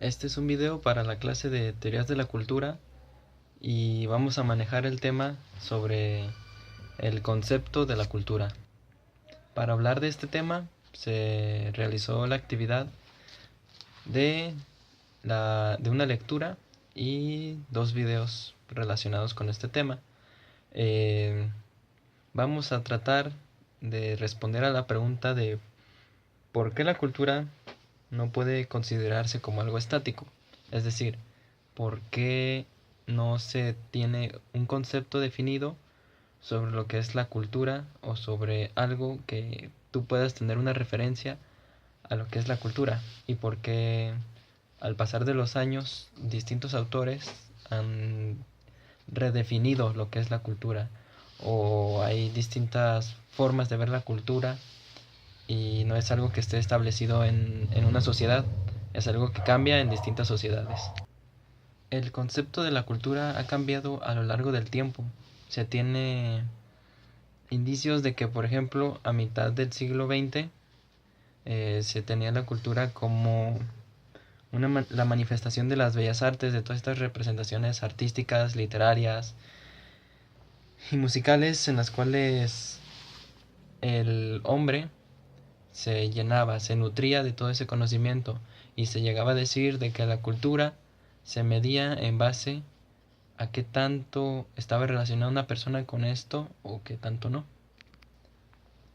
Este es un video para la clase de teorías de la cultura y vamos a manejar el tema sobre el concepto de la cultura. Para hablar de este tema se realizó la actividad de, de una lectura y dos videos relacionados con este tema. Eh, Vamos a tratar de responder a la pregunta de por qué la cultura no puede considerarse como algo estático. Es decir, por qué no se tiene un concepto definido sobre lo que es la cultura o sobre algo que tú puedas tener una referencia a lo que es la cultura, y por qué al pasar de los años distintos autores han redefinido lo que es la cultura, o hay distintas formas de ver la cultura y no es algo que esté establecido en una sociedad, es algo que cambia en distintas sociedades. El concepto de la cultura ha cambiado a lo largo del tiempo. Se tiene indicios de que, por ejemplo, a mitad del siglo XX se tenía la cultura como la manifestación de las bellas artes, de todas estas representaciones artísticas, literarias y musicales en las cuales el hombre se llenaba, se nutría de todo ese conocimiento, y se llegaba a decir de que la cultura se medía en base a qué tanto estaba relacionada una persona con esto o qué tanto no.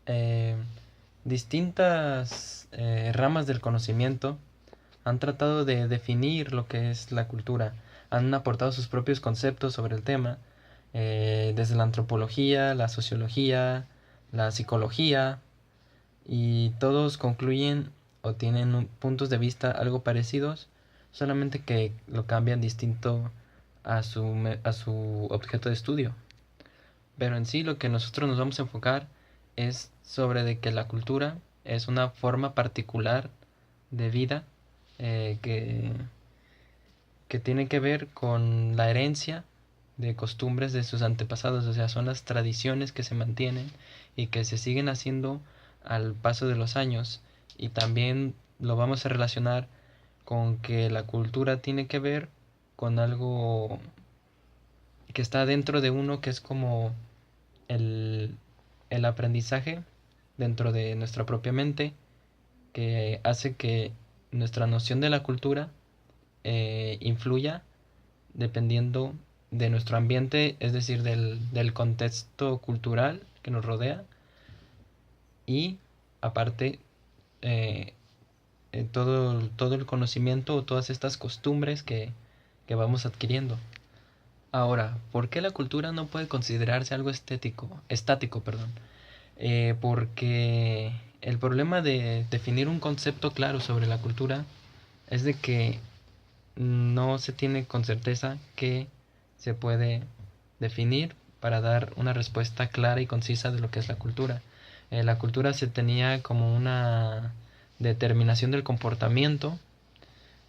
Eh, Distintas ramas del conocimiento han tratado de definir lo que es la cultura, han aportado sus propios conceptos sobre el tema, desde la antropología, la sociología, la psicología, y todos concluyen o tienen puntos de vista algo parecidos, solamente que lo cambian distinto a su objeto de estudio. Pero en sí lo que nosotros nos vamos a enfocar es sobre de que la cultura es una forma particular de vida, eh, que, que tiene que ver con la herencia de costumbres de sus antepasados. O sea, son las tradiciones que se mantienen y que se siguen haciendo al paso de los años. Y también lo vamos a relacionar con que la cultura tiene que ver con algo que está dentro de uno, que es como el, el aprendizaje dentro de nuestra propia mente, que hace que nuestra noción de la cultura influya dependiendo de nuestro ambiente, es decir, del contexto cultural que nos rodea, y aparte eh, todo el conocimiento o todas estas costumbres que vamos adquiriendo. Ahora, ¿por qué la cultura no puede considerarse algo estático, perdón? Porque el problema de definir un concepto claro sobre la cultura es de que no se tiene con certeza qué se puede definir para dar una respuesta clara y concisa de lo que es la cultura. La cultura se tenía como una determinación del comportamiento,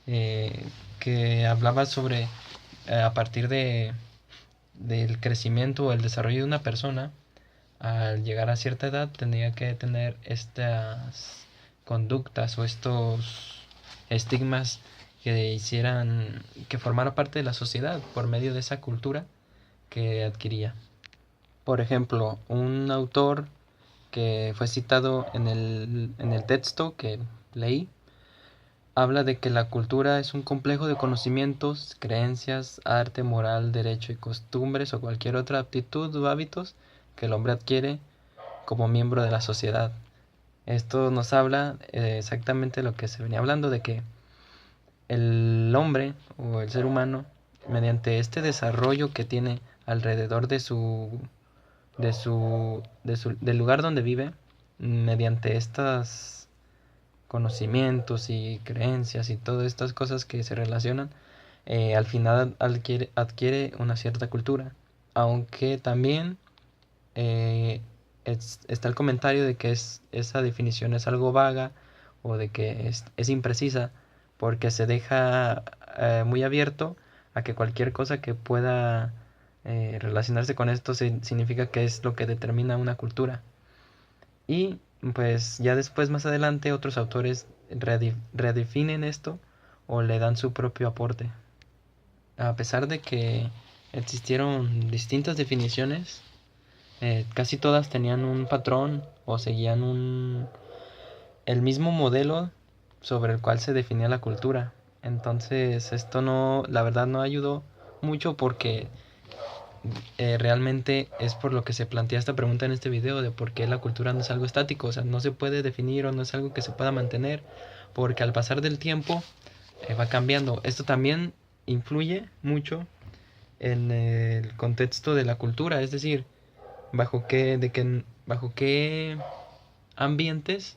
eh, que hablaba sobre a partir del crecimiento o el desarrollo de una persona. Al llegar a cierta edad tendría que tener estas conductas o estos estigmas que hicieran que formara parte de la sociedad por medio de esa cultura que adquiría. Por ejemplo, un autor que fue citado en el texto que leí habla de que la cultura es un complejo de conocimientos, creencias, arte, moral, derecho y costumbres o cualquier otra aptitud o hábitos que el hombre adquiere como miembro de la sociedad. Esto nos habla exactamente de lo que se venía hablando, de que el hombre o el ser humano, mediante este desarrollo que tiene alrededor del lugar donde vive, mediante estos conocimientos y creencias y todas estas cosas que se relacionan, al final adquiere una cierta cultura. Aunque también eh, está el comentario de que esa definición es algo vaga, o de que es imprecisa, porque se deja muy abierto a que cualquier cosa que pueda relacionarse con esto significa que es lo que determina una cultura. Y pues ya después, más adelante, otros autores redefinen esto o le dan su propio aporte. A pesar de que existieron distintas definiciones, casi todas tenían un patrón o seguían el mismo modelo sobre el cual se definía la cultura. Entonces esto no, la verdad no ayudó mucho porque realmente es por lo que se plantea esta pregunta en este video de por qué la cultura no es algo estático, o sea, no se puede definir o no es algo que se pueda mantener, porque al pasar del tiempo va cambiando. Esto también influye mucho en el contexto de la cultura, es decir, bajo qué ambientes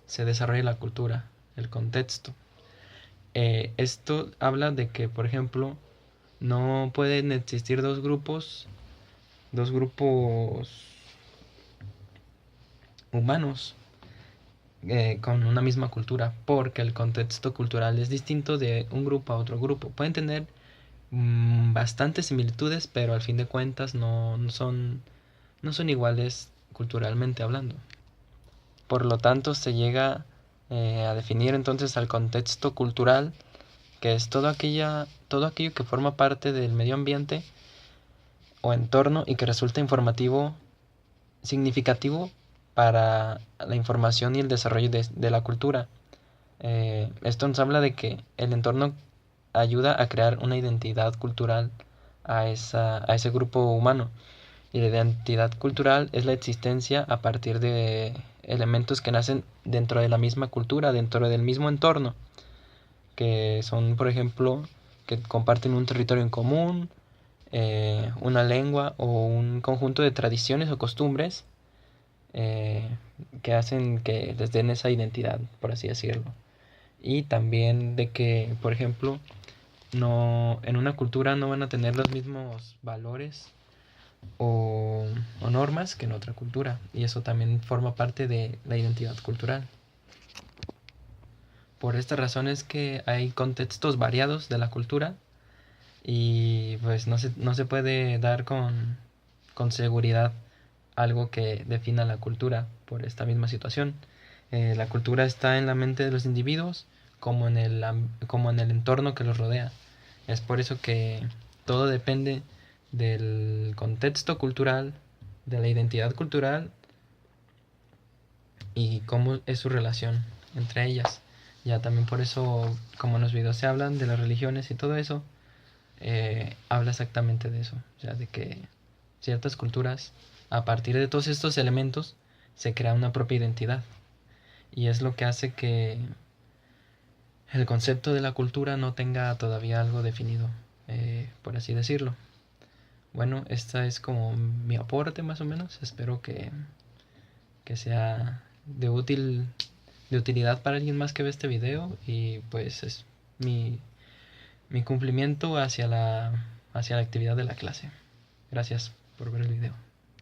se desarrolla la cultura, el contexto. Esto habla de que, por ejemplo, no pueden existir dos grupos humanos con una misma cultura, porque el contexto cultural es distinto de un grupo a otro grupo. Pueden tener bastantes similitudes, pero al fin de cuentas no son iguales culturalmente hablando. Por lo tanto, se llega a definir entonces al contexto cultural, que es todo aquello que forma parte del medio ambiente o entorno y que resulta significativo para la información y el desarrollo de la cultura. Esto nos habla de que el entorno ayuda a crear una identidad cultural a ese grupo humano. Y la identidad cultural es la existencia a partir de elementos que nacen dentro de la misma cultura, dentro del mismo entorno, que son, por ejemplo, que comparten un territorio en común, una lengua o un conjunto de tradiciones o costumbres que hacen que les den esa identidad, por así decirlo. Y también de que, por ejemplo, en una cultura no van a tener los mismos valores o normas que en otra cultura, y eso también forma parte de la identidad cultural. Por esta razón es que hay contextos variados de la cultura y pues no se puede dar con seguridad algo que defina la cultura por esta misma situación. La cultura está en la mente de los individuos como en el entorno que los rodea. Es por eso que todo depende del contexto cultural, de la identidad cultural y cómo es su relación entre ellas. Ya también por eso, como en los videos se hablan de las religiones y todo eso, habla exactamente de eso. O sea, de que ciertas culturas, a partir de todos estos elementos, se crea una propia identidad. Y es lo que hace que el concepto de la cultura no tenga todavía algo definido, por así decirlo. Bueno, esta es como mi aporte más o menos. Espero que sea de utilidad para alguien más que ve este video. Y pues es mi cumplimiento hacia la actividad de la clase. Gracias por ver el video.